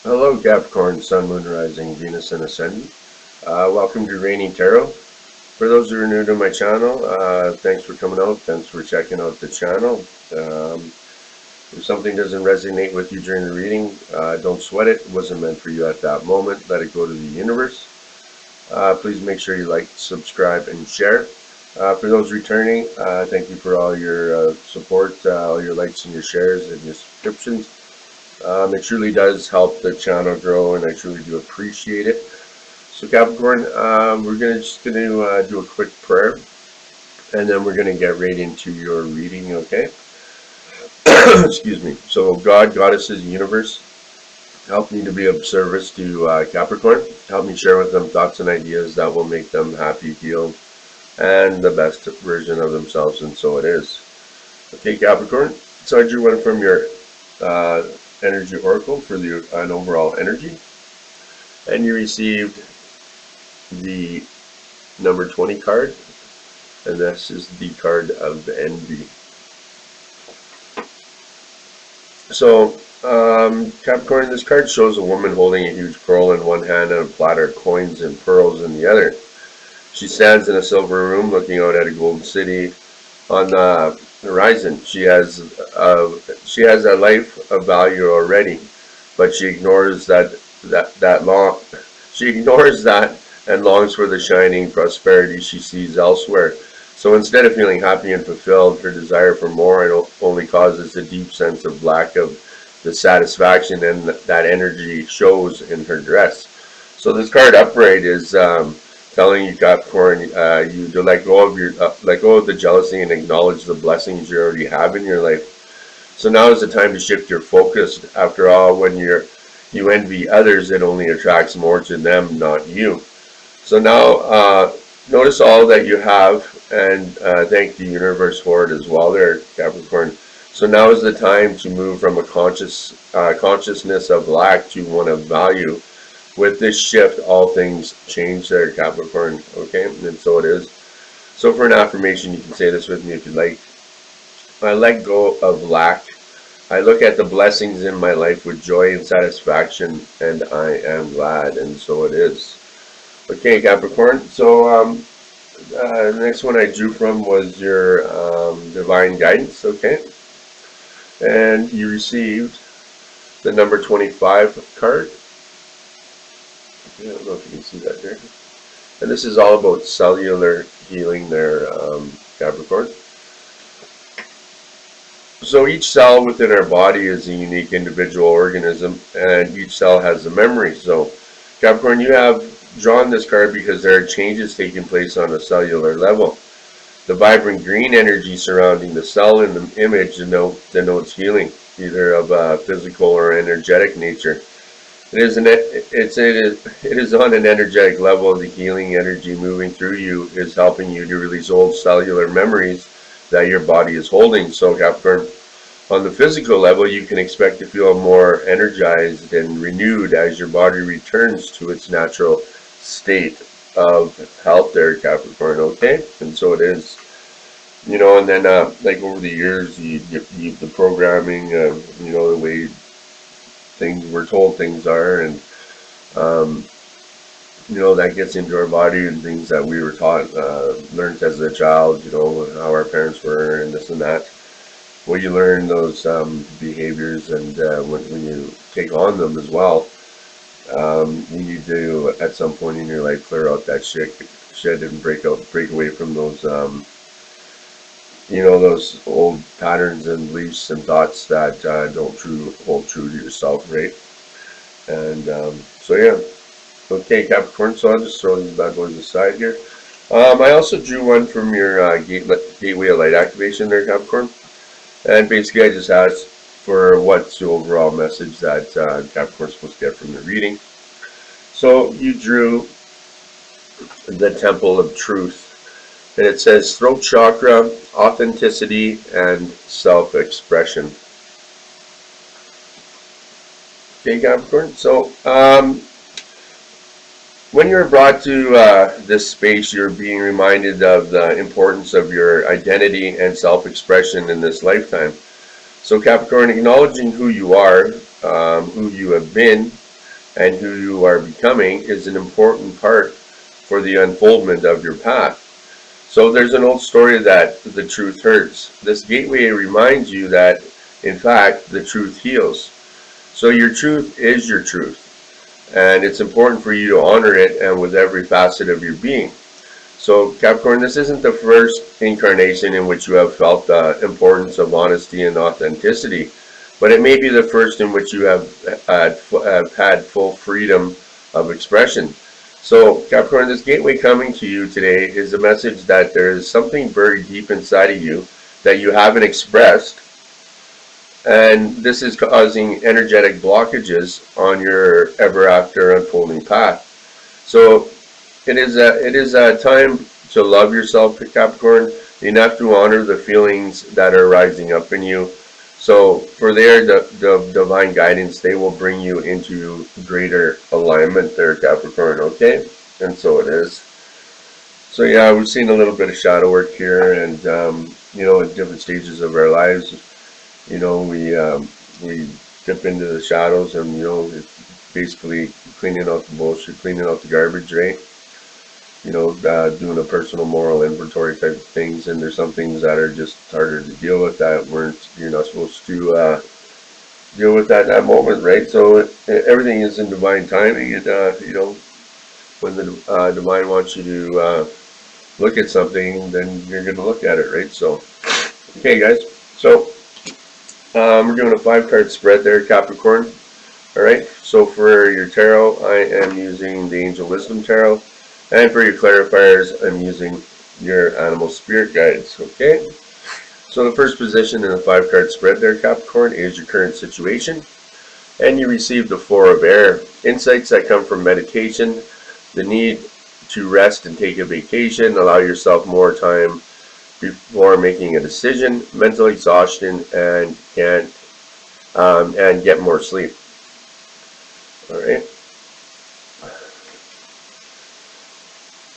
Hello, Capricorn, Sun, Moon, Rising, Venus, and Ascendant. Welcome to Reigning Tarot. For those who are new to my channel, thanks for coming out. Thanks for checking out the channel. If something doesn't resonate with you during the reading, don't sweat it. It wasn't meant for you at that moment. Let it go to the universe. Please make sure you like, subscribe, and share. For those returning, thank you for all your support, all your likes and your shares and your subscriptions. It truly does help the channel grow, and I truly do appreciate it. So Capricorn, we're just going to do a quick prayer, and then we're going to get right into your reading, okay? Excuse me. So God, Goddesses, Universe, help me to be of service to Capricorn. Help me share with them thoughts and ideas that will make them happy, healed, and the best version of themselves, and so it is. Okay, Capricorn, so I drew one from your energy oracle for an overall energy, and you received the number 20 card, and this is the card of envy. So Capricorn, this card shows a woman holding a huge pearl in one hand and a platter of coins and pearls in the other. She stands in a silver room looking out at a golden city on the horizon. She has a life of value already, but she ignores that and longs for the shining prosperity she sees elsewhere. So instead of feeling happy and fulfilled, her desire for more only causes a deep sense of lack of the satisfaction, and that energy shows in her dress. So this card upright is telling you, Capricorn, you to let go of the jealousy and acknowledge the blessings you already have in your life. So now is the time to shift your focus. After all, when you envy others, it only attracts more to them, not you. So now notice all that you have, and thank the universe for it as well there, Capricorn. So now is the time to move from a consciousness of lack to one of value. With this shift, all things change there, Capricorn, okay? And so it is. So for an affirmation, you can say this with me if you'd like. I let go of lack. I look at the blessings in my life with joy and satisfaction, and I am glad, and so it is. Okay, Capricorn, so the next one I drew from was your divine guidance, okay? And you received the number 25 card. I don't know if you can see that there. And this is all about cellular healing there, Capricorn. So each cell within our body is a unique individual organism, and each cell has a memory. So Capricorn, you have drawn this card because there are changes taking place on a cellular level. The vibrant green energy surrounding the cell in the image denotes healing, either of a physical or energetic nature. It is on an energetic level. The healing energy moving through you is helping you to release old cellular memories that your body is holding. So Capricorn, on the physical level, you can expect to feel more energized and renewed as your body returns to its natural state of health there, Capricorn, okay? And so it is. You know, and then like over the years, the programming, the way we're told things are, and that gets into our body, and things that we were taught, learned as a child, how our parents were and this and that. Well, you learn those behaviors, and when you take on them as well, you need to, at some point in your life, clear out that shit and break away from those those old patterns and beliefs and thoughts that don't hold true to yourself, right? And so yeah, okay, Capricorn. So I'll just throw these bad boys aside here. I also drew one from your gateway of light activation there, Capricorn. And basically, I just asked for what's the overall message that Capricorn's supposed to get from the reading. So you drew the Temple of Truth. And it says throat chakra, authenticity, and self-expression. Okay, Capricorn. So when you're brought to this space, you're being reminded of the importance of your identity and self-expression in this lifetime. So Capricorn, acknowledging who you are, who you have been, and who you are becoming is an important part for the unfoldment of your path. So there's an old story that the truth hurts. This gateway reminds you that, in fact, the truth heals. So your truth is your truth, and it's important for you to honor it and with every facet of your being. So Capricorn, this isn't the first incarnation in which you have felt the importance of honesty and authenticity, but it may be the first in which you have had full freedom of expression. So Capricorn, this gateway coming to you today is a message that there is something buried deep inside of you that you haven't expressed, and this is causing energetic blockages on your ever after unfolding path. So it is a time to love yourself, Capricorn, enough to honor the feelings that are rising up in you. So for the divine guidance, they will bring you into greater alignment there, Capricorn, okay? And so it is. So yeah, we've seen a little bit of shadow work here, and at different stages of our lives, we dip into the shadows, and it's basically cleaning out the bullshit, cleaning out the garbage, right? Doing a personal moral inventory type of things, and there's some things that are just harder to deal with that you're not supposed to deal with at that moment, right? So everything is in divine timing, and when the divine wants you to look at something, then you're going to look at it, right? So, okay, guys. So we're doing a 5-card spread there, Capricorn. All right. So for your tarot, I am using the Angel Wisdom Tarot. And for your clarifiers, I'm using your animal spirit guides, okay? So the first position in the 5-card spread there, Capricorn, is your current situation. And you receive the 4 of air. Insights that come from meditation, the need to rest and take a vacation, allow yourself more time before making a decision, mental exhaustion, and get more sleep. All right.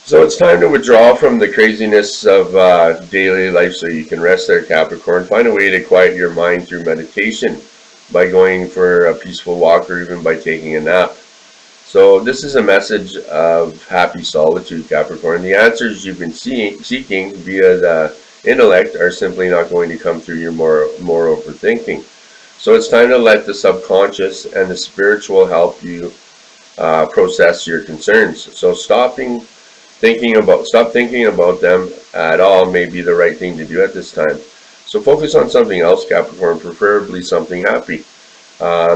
So it's time to withdraw from the craziness of daily life so you can rest there, Capricorn. Find a way to quiet your mind through meditation by going for a peaceful walk or even by taking a nap. So this is a message of happy solitude, Capricorn. The answers you've been seeking via the intellect are simply not going to come through your more overthinking. So it's time to let the subconscious and the spiritual help you process your concerns. So stop thinking about them at all may be the right thing to do at this time. So focus on something else, Capricorn, preferably something happy.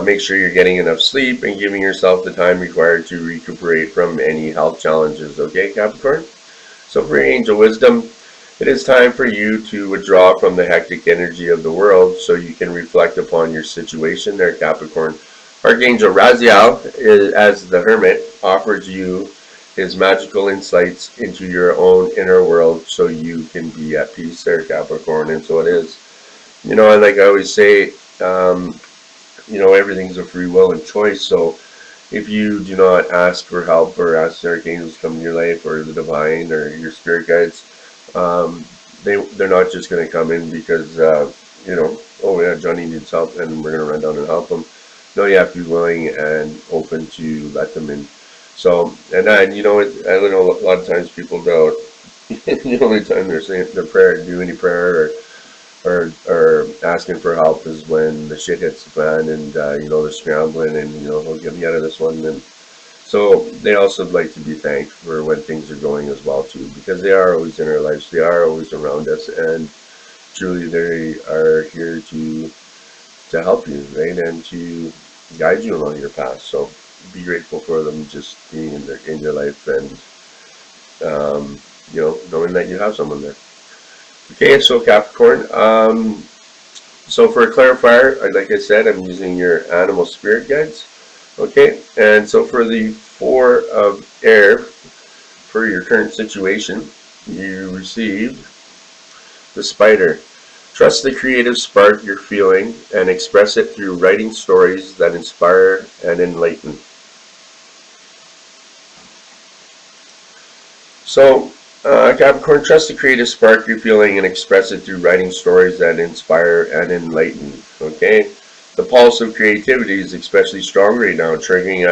Make sure you're getting enough sleep and giving yourself the time required to recuperate from any health challenges, okay, Capricorn? So for your angel wisdom, it is time for you to withdraw from the hectic energy of the world so you can reflect upon your situation there, Capricorn. Archangel Raziel, as the Hermit, offers you his magical insights into your own inner world so you can be at peace there, Capricorn. And so it is. And like I always say, everything's a free will and choice. So if you do not ask for help or ask the archangels to come in your life or the divine or your spirit guides, they're not just going to come in because, oh yeah, Johnny needs help and we're going to run down and help him. No, you have to be willing and open to let them in. So, and then, I know a lot of times people don't, the only time they're saying their prayer, do any prayer or asking for help is when the shit hits the fan and, they're scrambling and, they'll get me out of this one. And so they also like to be thanked for when things are going as well too, because they are always in our lives. They are always around us, and truly they are here to help you, right? And to guide you along your path. So be grateful for them just being in your life and, knowing that you have someone there. Okay, so Capricorn, so for a clarifier, like I said, I'm using your animal spirit guides. Okay, and so for the 4 of air, for your current situation, you received the spider. Trust the creative spark you're feeling and express it through writing stories that inspire and enlighten. So, Capricorn, trust the creative spark you're feeling and express it through writing stories that inspire and enlighten. Okay? The pulse of creativity is especially strong right now, triggering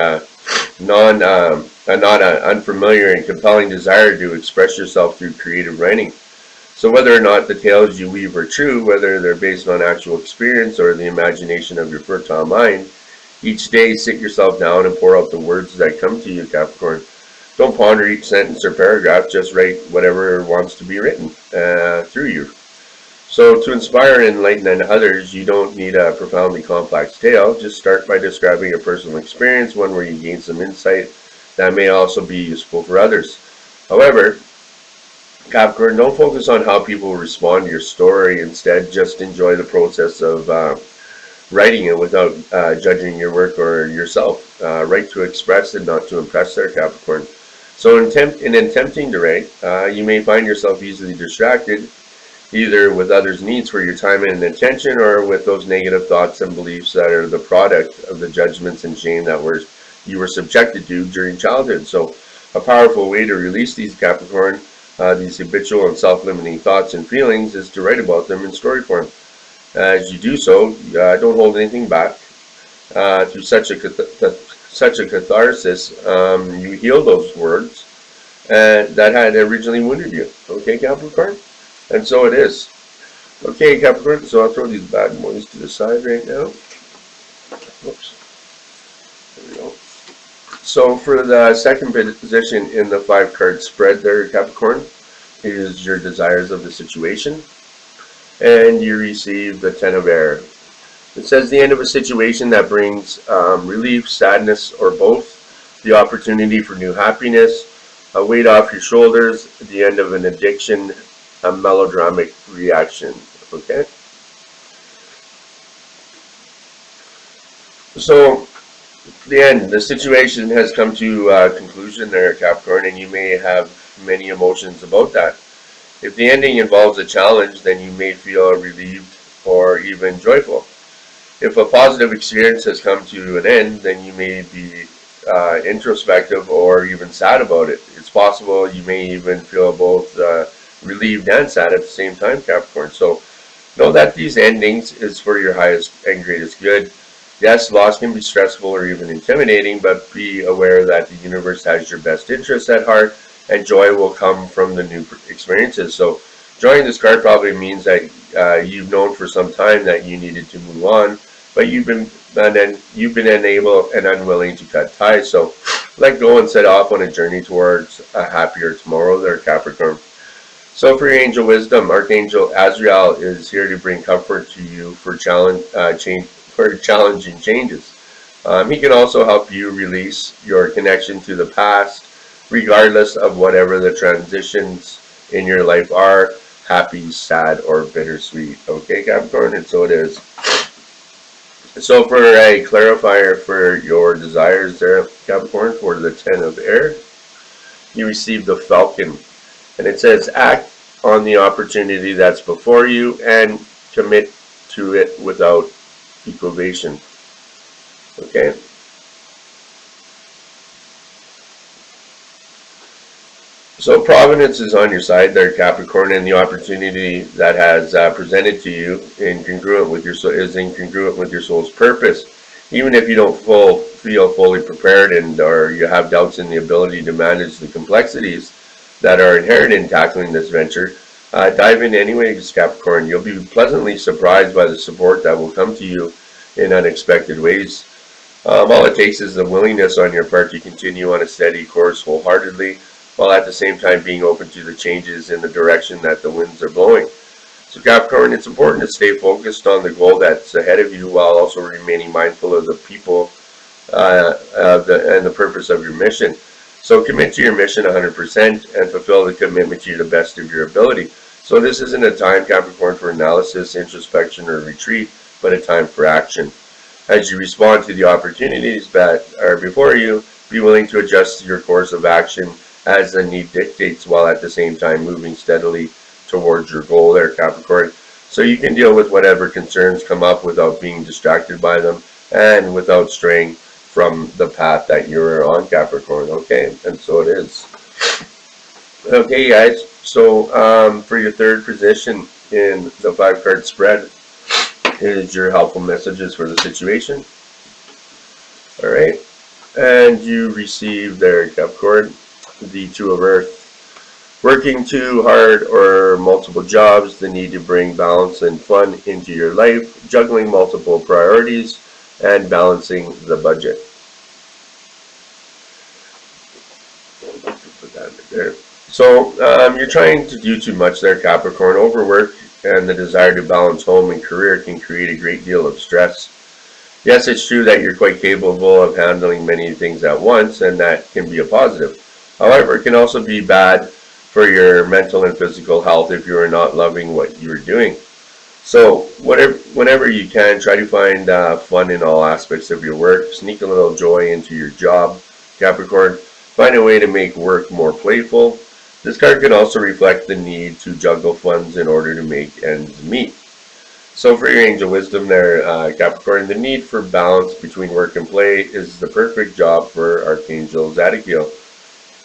not an unfamiliar and compelling desire to express yourself through creative writing. So whether or not the tales you weave are true, whether they're based on actual experience or the imagination of your fertile mind, each day sit yourself down and pour out the words that come to you, Capricorn. Don't ponder each sentence or paragraph, just write whatever wants to be written through you. So to inspire and enlighten others, you don't need a profoundly complex tale. Just start by describing a personal experience, one where you gain some insight that may also be useful for others. However, Capricorn, don't focus on how people respond to your story. Instead, just enjoy the process of writing it without judging your work or yourself. Write to express and not to impress there, Capricorn. So in attempting to write, you may find yourself easily distracted, either with others' needs for your time and attention, or with those negative thoughts and beliefs that are the product of the judgments and shame that you were subjected to during childhood. So a powerful way to release these, Capricorn, these habitual and self-limiting thoughts and feelings, is to write about them in story form. As you do so, don't hold anything back. Through such a catharsis, you heal those words that had originally wounded you. Okay, Capricorn? And so it is. Okay, Capricorn, so I'll throw these bad boys to the side right now. Oops. There we go. So for the second position in the 5-card spread there, Capricorn, is your desires of the situation. And you receive the 10 of air. It says the end of a situation that brings relief, sadness, or both, the opportunity for new happiness, a weight off your shoulders, the end of an addiction, a melodramatic reaction. Okay? So the end, the situation has come to a conclusion there, Capricorn, and you may have many emotions about that. If the ending involves a challenge, then you may feel relieved or even joyful. If a positive experience has come to an end, then you may be introspective or even sad about it. It's possible you may even feel both relieved and sad at the same time, Capricorn. So know that these endings is for your highest and greatest good. Yes, loss can be stressful or even intimidating, but be aware that the universe has your best interests at heart, and joy will come from the new experiences. So drawing this card probably means that you've known for some time that you needed to move on, but you've been unable and unwilling to cut ties. So let go and set off on a journey towards a happier tomorrow there, Capricorn. So for your angel wisdom, Archangel Azrael is here to bring comfort to you for challenging changes. He can also help you release your connection to the past, regardless of whatever the transitions in your life are, happy, sad, or bittersweet. Okay, Capricorn, and so it is. So for a clarifier for your desires there, Capricorn, for the 10 of air, you receive the Falcon. And it says, act on the opportunity that's before you and commit to it without equivation. Okay. So providence is on your side there, Capricorn, and the opportunity that has presented to you is incongruent with your soul's purpose. Even if you don't feel fully prepared or you have doubts in the ability to manage the complexities that are inherent in tackling this venture, dive in anyways, Capricorn. You'll be pleasantly surprised by the support that will come to you in unexpected ways. All it takes is the willingness on your part to continue on a steady course wholeheartedly, while at the same time being open to the changes in the direction that the winds are blowing. So Capricorn, it's important to stay focused on the goal that's ahead of you while also remaining mindful of the people and the purpose of your mission. So commit to your mission 100% and fulfill the commitment to the best of your ability. So this isn't a time, Capricorn, for analysis, introspection, or retreat, but a time for action. As you respond to the opportunities that are before you, be willing to adjust your course of action as the need dictates, while at the same time moving steadily towards your goal there, Capricorn. So you can deal with whatever concerns come up without being distracted by them and without straying from the path that you're on, Capricorn. Okay, and so it is. Okay, guys, so for your third position in the 5-card spread, is your helpful messages for the situation. All right, and you receive there, Capricorn, the Two of Earth. Working too hard or multiple jobs, the need to bring balance and fun into your life, juggling multiple priorities, and balancing the budget. Put that there. So you're trying to do too much there, Capricorn. Overwork and the desire to balance home and career can create a great deal of stress. Yes, it's true that you're quite capable of handling many things at once, and that can be a positive. However, it can also be bad for your mental and physical health if you are not loving what you're doing. So whenever you can, try to find fun in all aspects of your work. Sneak a little joy into your job, Capricorn. Find a way to make work more playful. This card can also reflect the need to juggle funds in order to make ends meet. So for your angel wisdom there, Capricorn, the need for balance between work and play is the perfect job for Archangel Zadkiel.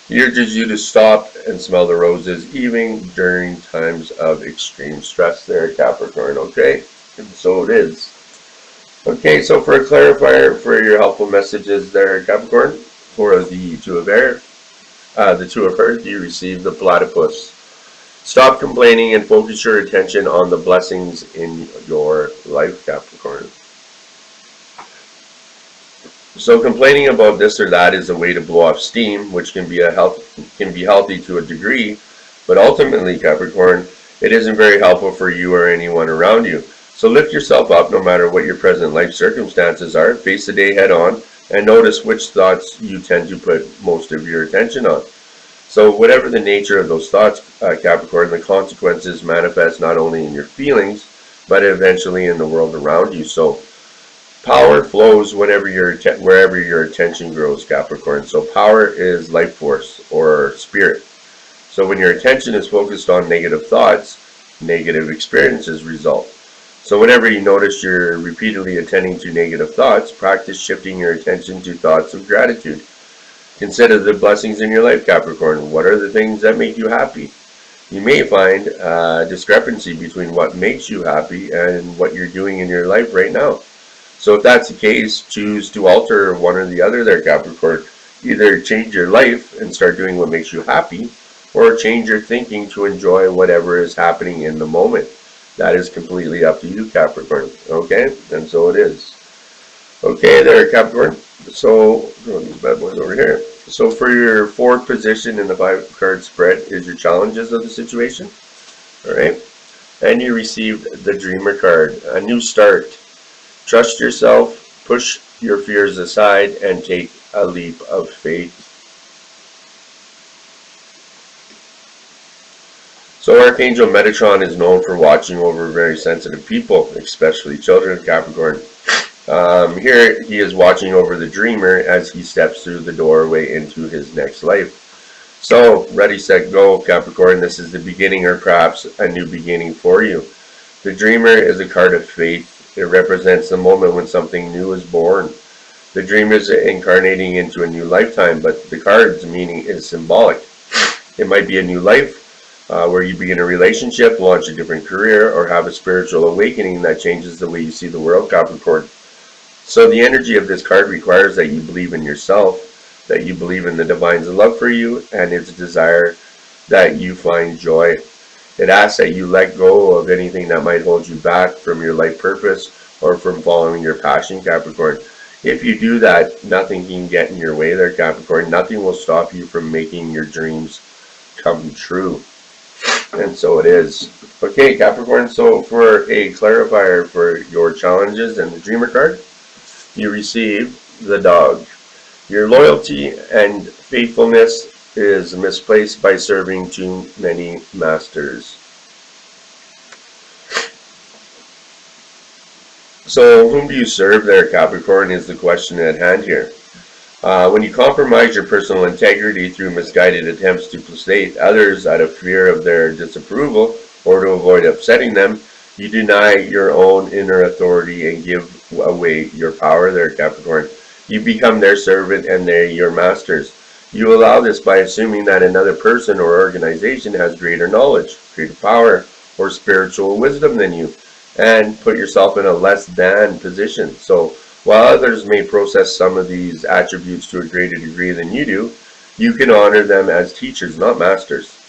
He urges you to stop and smell the roses, even during times of extreme stress there, Capricorn, okay? And so it is. Okay, so for a clarifier for your helpful messages there, Capricorn, for the Two of Earth, you receive the Platypus. Stop complaining and focus your attention on the blessings in your life, Capricorn. So complaining about this or that is a way to blow off steam, which can be healthy to a degree, but ultimately, Capricorn, it isn't very helpful for you or anyone around you. So lift yourself up no matter what your present life circumstances are, face the day head on, and notice which thoughts you tend to put most of your attention on. So whatever the nature of those thoughts, Capricorn, the consequences manifest not only in your feelings, but eventually in the world around you. So power flows wherever your attention grows, Capricorn. So power is life force or spirit. So when your attention is focused on negative thoughts, negative experiences result. So whenever you notice you're repeatedly attending to negative thoughts, practice shifting your attention to thoughts of gratitude. Consider the blessings in your life, Capricorn. What are the things that make you happy? You may find a discrepancy between what makes you happy and what you're doing in your life right now. So if that's the case, choose to alter one or the other there, Capricorn. Either change your life and start doing what makes you happy, or change your thinking to enjoy whatever is happening in the moment. That is completely up to you, Capricorn. Okay? And so it is. Okay there, Capricorn. So, throw these bad boys over here. So for your fourth position in the 5-card spread is your challenges of the situation. Alright? And you received the Dreamer card. A new start. Trust yourself, push your fears aside, and take a leap of faith. So Archangel Metatron is known for watching over very sensitive people, especially children, Capricorn. Here he is watching over the dreamer as he steps through the doorway into his next life. So, ready, set, go, Capricorn. This is the beginning or perhaps a new beginning for you. The dreamer is a card of faith. It represents the moment when something new is born. The dreamer is incarnating into a new lifetime, but the card's meaning is symbolic. It might be a new life, where you begin a relationship, launch a different career, or have a spiritual awakening that changes the way you see the world, Capricorn. So the energy of this card requires that you believe in yourself, that you believe in the divine's love for you, and its desire that you find joy. It asks that you let go of anything that might hold you back from your life purpose or from following your passion, Capricorn. If you do that, nothing can get in your way there, Capricorn. Nothing will stop you from making your dreams come true. And so it is. Okay, Capricorn, so for a clarifier for your challenges and the Dreamer card, you receive the Dog. Your loyalty and faithfulness is misplaced by serving too many masters. So whom do you serve there, Capricorn, is the question at hand here. When you compromise your personal integrity through misguided attempts to persuade others out of fear of their disapproval or to avoid upsetting them, you deny your own inner authority and give away your power there, Capricorn. You become their servant and they your masters. You allow this by assuming that another person or organization has greater knowledge, greater power, or spiritual wisdom than you. and put yourself in a less than position. So while others may process some of these attributes to a greater degree than you do, you can honor them as teachers, not masters.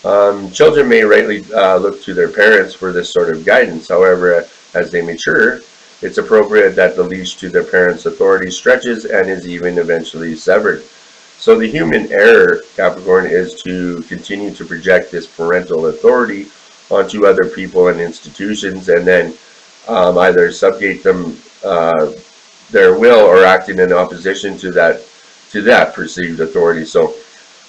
Children may rightly look to their parents for this sort of guidance. However, as they mature, it's appropriate that the leash to their parents' authority stretches and is even eventually severed. So the human error, Capricorn, is to continue to project this parental authority onto other people and institutions, and then either subjugate them their will or acting in opposition to that perceived authority. So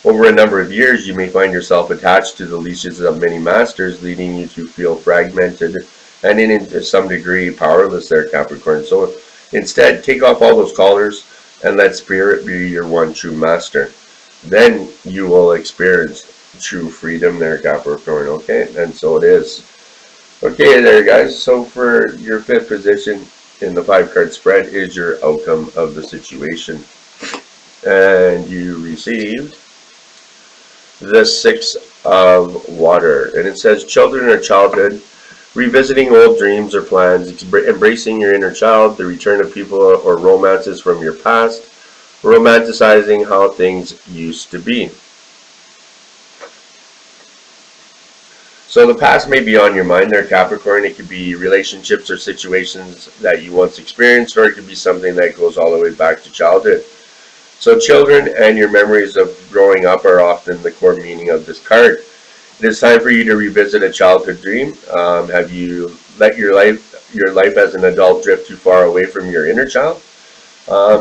over a number of years, you may find yourself attached to the leashes of many masters, leading you to feel fragmented and to some degree powerless there, Capricorn. So instead, take off all those collars and let Spirit be your one true master. Then you will experience true freedom there, Capricorn. Okay, and so it is. Okay there, guys. So for your fifth position in the 5-card spread is your outcome of the situation. And you received the 6 of water, and it says children or childhood, revisiting old dreams or plans, embracing your inner child, the return of people or romances from your past, romanticizing how things used to be. So the past may be on your mind there, Capricorn. It could be relationships or situations that you once experienced, or it could be something that goes all the way back to childhood. So children and your memories of growing up are often the core meaning of this card. It is time for you to revisit a childhood dream. Have you let your life as an adult drift too far away from your inner child?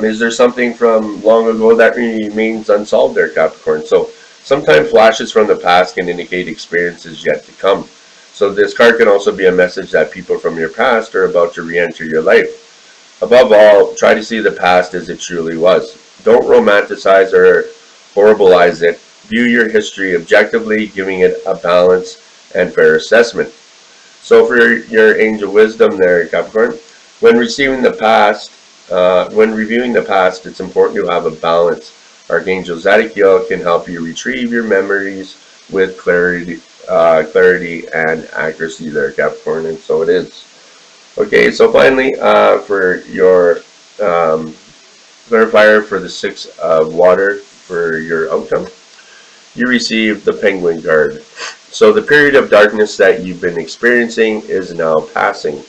Is there something from long ago that remains unsolved there, Capricorn? So sometimes flashes from the past can indicate experiences yet to come. So this card can also be a message that people from your past are about to re-enter your life. Above all, try to see the past as it truly was. Don't romanticize or horribilize it. View your history objectively, giving it a balanced and fair assessment. So for your angel wisdom there, Capricorn, when reviewing the past, it's important to have a balance. Archangel Zadkiel can help you retrieve your memories with clarity and accuracy there, Capricorn, and so it is. Okay, so finally, for your clarifier for the 6 of water for your outcome, you receive the Penguin card. So the period of darkness that you've been experiencing is now passing.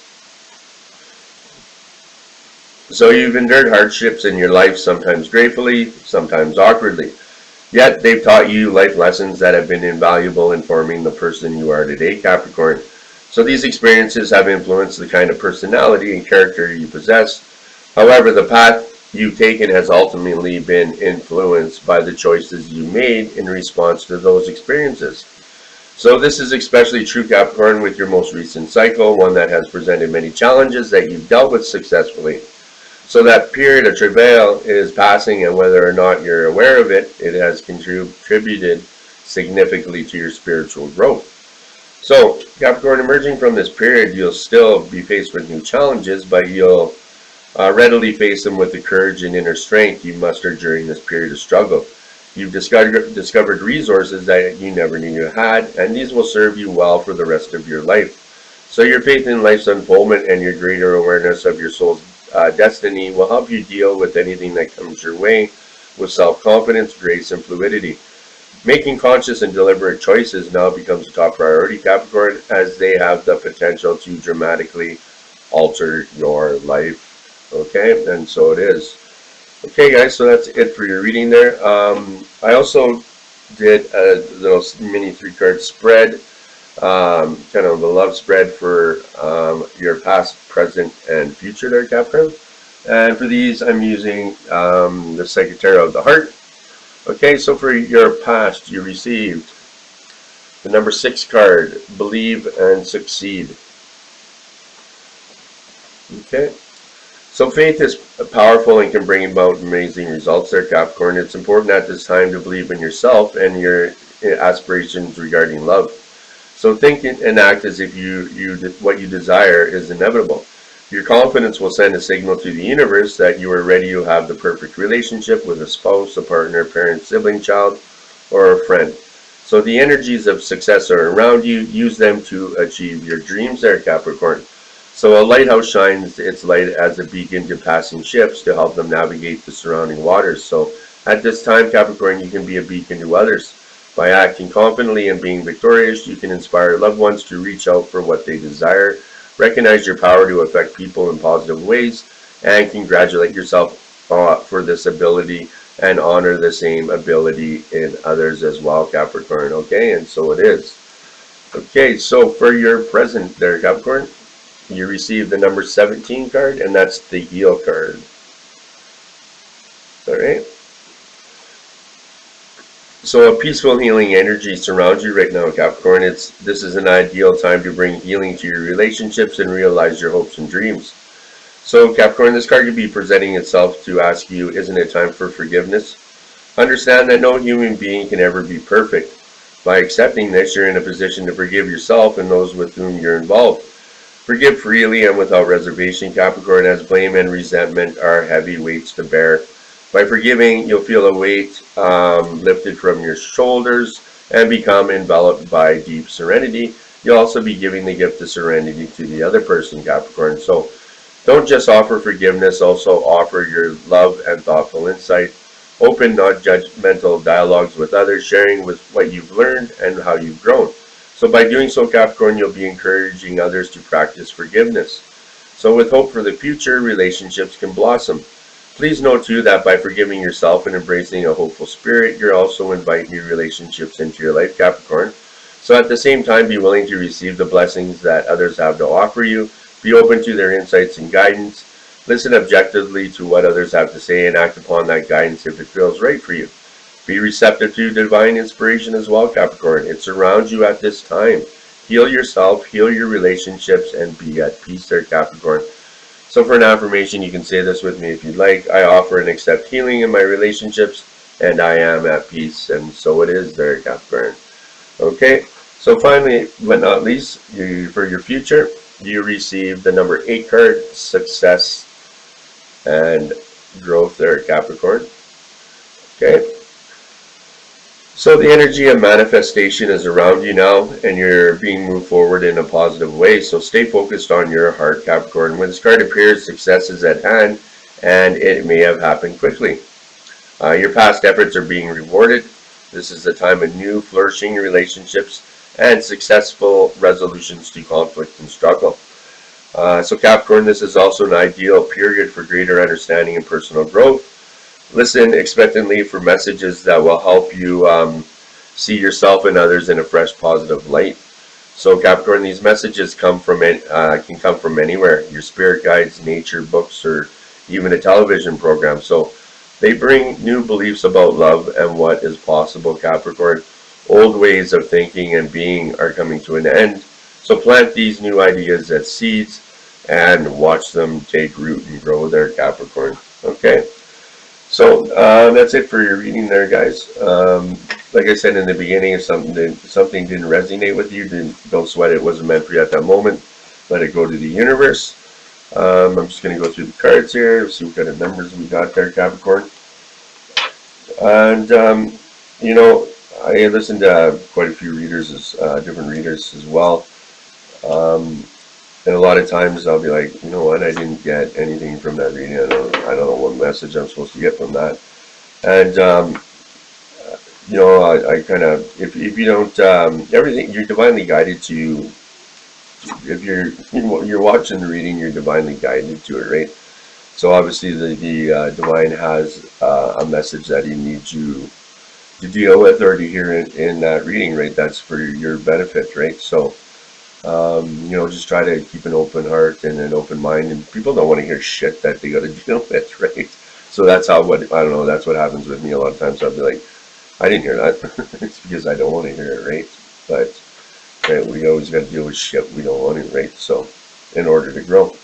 So you've endured hardships in your life, sometimes gratefully, sometimes awkwardly. Yet they've taught you life lessons that have been invaluable in forming the person you are today, Capricorn. So these experiences have influenced the kind of personality and character you possess. However, the path you've taken has ultimately been influenced by the choices you made in response to those experiences. So this is especially true, Capricorn, with your most recent cycle, one that has presented many challenges that you've dealt with successfully. So that period of travail is passing, and whether or not you're aware of it, it has contributed significantly to your spiritual growth. So, Capricorn, emerging from this period, you'll still be faced with new challenges, but you'll readily face them with the courage and inner strength you mustered during this period of struggle. You've discovered resources that you never knew you had, and these will serve you well for the rest of your life. So your faith in life's unfoldment and your greater awareness of your soul's destiny will help you deal with anything that comes your way with self-confidence, grace, and fluidity. Making conscious and deliberate choices now becomes a top priority, Capricorn, as they have the potential to dramatically alter your life. Okay, and so it is. Okay, guys, so that's it for your reading there. I also did a little mini 3-card spread, kind of a love spread for your past, present, and future there, Capricorn. And for these, I'm using the Secretary of the Heart. Okay, so for your past, you received the number 6 card, Believe and Succeed. Okay. So faith is powerful and can bring about amazing results there, Capricorn. It's important at this time to believe in yourself and your aspirations regarding love. So think and act as if what you desire is inevitable. Your confidence will send a signal to the universe that you are ready to have the perfect relationship with a spouse, a partner, parent, sibling, child, or a friend. So the energies of success are around you. Use them to achieve your dreams there, Capricorn. So a lighthouse shines its light as a beacon to passing ships to help them navigate the surrounding waters. So at this time, Capricorn, you can be a beacon to others. By acting confidently and being victorious, you can inspire loved ones to reach out for what they desire, recognize your power to affect people in positive ways, and congratulate yourself for this ability and honor the same ability in others as well, Capricorn. Okay, and so it is. Okay, so for your present there, Capricorn, you receive the number 17 card, and that's the heal card. All right. So a peaceful healing energy surrounds you right now, Capricorn. This is an ideal time to bring healing to your relationships and realize your hopes and dreams. So Capricorn, this card could be presenting itself to ask you, isn't it time for forgiveness? Understand that no human being can ever be perfect. By accepting this, you're in a position to forgive yourself and those with whom you're involved. Forgive freely and without reservation, Capricorn, as blame and resentment are heavy weights to bear. By forgiving, you'll feel a weight lifted from your shoulders and become enveloped by deep serenity. You'll also be giving the gift of serenity to the other person, Capricorn. So don't just offer forgiveness, also offer your love and thoughtful insight. Open, not judgmental dialogues with others, sharing with what you've learned and how you've grown. So by doing so, Capricorn, you'll be encouraging others to practice forgiveness. So with hope for the future, relationships can blossom. Please note too that by forgiving yourself and embracing a hopeful spirit, you're also inviting new relationships into your life, Capricorn. So at the same time, be willing to receive the blessings that others have to offer you. Be open to their insights and guidance. Listen objectively to what others have to say and act upon that guidance if it feels right for you. Be receptive to divine inspiration as well, Capricorn. It surrounds you at this time. Heal yourself, heal your relationships, and be at peace there, Capricorn. So for an affirmation, you can say this with me if you'd like. I offer and accept healing in my relationships, and I am at peace. And so it is there, Capricorn. Okay, so finally, but not least, for your future, you receive the number 8 card, success and growth there, Capricorn. Okay. So the energy of manifestation is around you now, and you're being moved forward in a positive way. So stay focused on your heart, Capricorn. When this card appears, success is at hand, and it may have happened quickly. Your past efforts are being rewarded. This is the time of new, flourishing relationships and successful resolutions to conflict and struggle. So Capricorn, this is also an ideal period for greater understanding and personal growth. Listen expectantly for messages that will help you see yourself and others in a fresh, positive light. So Capricorn, these messages can come from anywhere. Your spirit guides, nature, books, or even a television program. So they bring new beliefs about love and what is possible, Capricorn. Old ways of thinking and being are coming to an end. So plant these new ideas as seeds and watch them take root and grow there, Capricorn. Okay. So that's it for your reading there, guys. Like I said in the beginning, if something didn't resonate with you, don't sweat it. It wasn't meant for you at that moment. Let it go to the universe. I'm just going to go through the cards here, see what kind of numbers we got there, Capricorn. And, you know, I listened to quite a few readers, different readers as well. And a lot of times I'll be like, you know what, I didn't get anything from that reading. I don't know what message I'm supposed to get from that. And, you know, I kind of, if you don't, everything, you're divinely guided to, if you're watching the reading, you're divinely guided to it, right? So obviously the divine has a message that he needs you to deal with or to hear in that reading, right? That's for your benefit, right? So, you know, just try to keep an open heart and an open mind, and people don't want to hear shit that they got to deal with, right? So that's I don't know, that's what happens with me a lot of times. I'll be like, I didn't hear that. It's because I don't want to hear it, right? But right, we always got to deal with shit we don't want to, right? So in order to grow.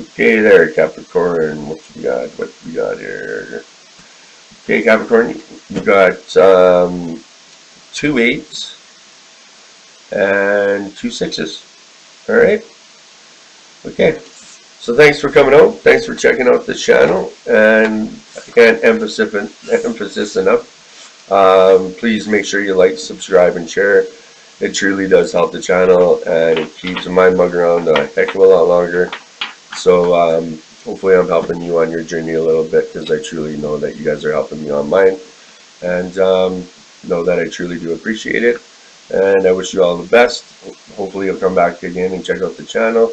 Okay, there, Capricorn, what we got here? Okay, Capricorn, you got 2 8s and 2 6s. All right. Okay. So thanks for coming out. Thanks for checking out the channel. And I can't emphasize enough. Please make sure you like, subscribe, and share. It truly does help the channel, and it keeps my mug around a heck of a lot longer. So hopefully I'm helping you on your journey a little bit, because I truly know that you guys are helping me on mine, and know that I truly do appreciate it. And I wish you all the best. Hopefully you'll come back again and check out the channel.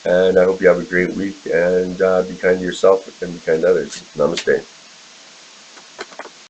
And I hope you have a great week, and be kind to yourself and be kind to others. Namaste.